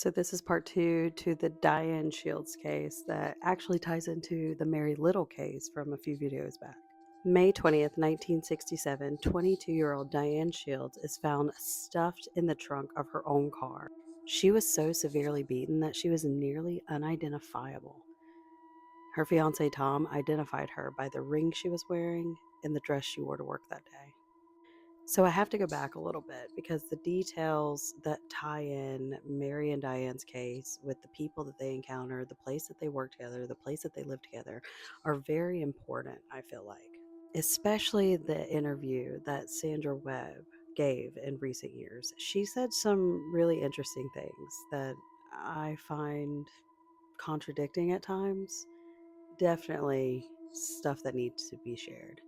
So this is part two to the Diane Shields case that actually ties into the Mary Little case from a few videos back. May 20th, 1967, 22-year-old Diane Shields is found stuffed in the trunk of her own car. She was so severely beaten that she was nearly unidentifiable. Her fiance Tom identified her by the ring she was wearing and the dress she wore to work that day. So I have to go back a little bit because the details that tie in Mary and Diane's case with the people that they encounter, the place that they work together, the place that they live together are very important, I feel like. Especially the interview that Sandra Webb gave in recent years. She said some really interesting things that I find contradicting at times. Definitely stuff that needs to be shared.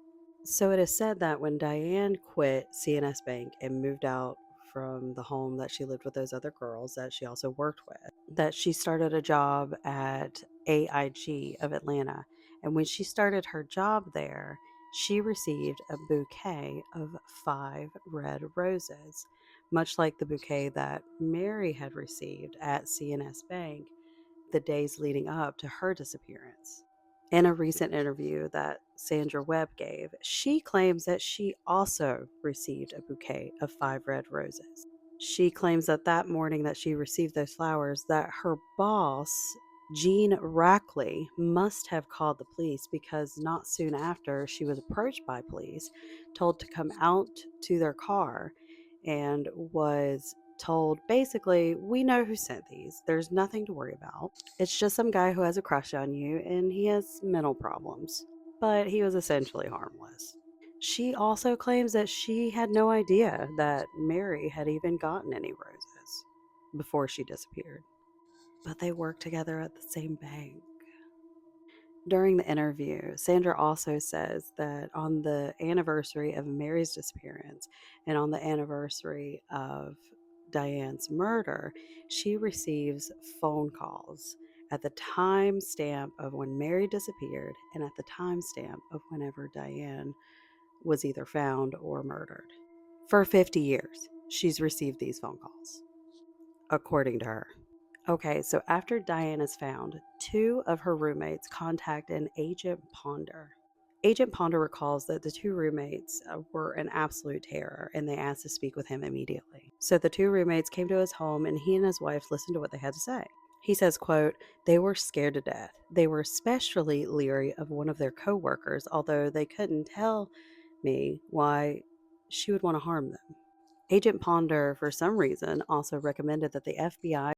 So it is said that when Diane quit CNS Bank and moved out from the home that she lived with those other girls that she also worked with, that she started a job at AIG of Atlanta. And when she started her job there, she received a bouquet of 5 red roses, much like the bouquet that Mary had received at CNS Bank the days leading up to her disappearance. In a recent interview that Sandra Webb gave, she claims that she also received a bouquet of 5 red roses. She claims that that morning that she received those flowers, that her boss, Jean Rackley, must have called the police because not soon after she was approached by police, told to come out to their car, and was told basically, we know who sent these. There's nothing to worry about. It's just some guy who has a crush on you and he has mental problems. But he was essentially harmless. She also claims that she had no idea that Mary had even gotten any roses before she disappeared. But they worked together at the same bank. During the interview, Sandra also says that on the anniversary of Mary's disappearance and on the anniversary of Diane's murder, she receives phone calls at the time stamp of when Mary disappeared and at the time stamp of whenever Diane was either found or murdered. For 50 years, she's received these phone calls, according to her. Okay, so after Diane is found, 2 of her roommates contact an Agent Ponder. Agent Ponder recalls that the 2 roommates were an absolute terror and they asked to speak with him immediately. So the 2 roommates came to his home and he and his wife listened to what they had to say. He says, quote, they were scared to death. They were especially leery of one of their coworkers, although they couldn't tell me why she would want to harm them. Agent Ponder, for some reason, also recommended that the FBI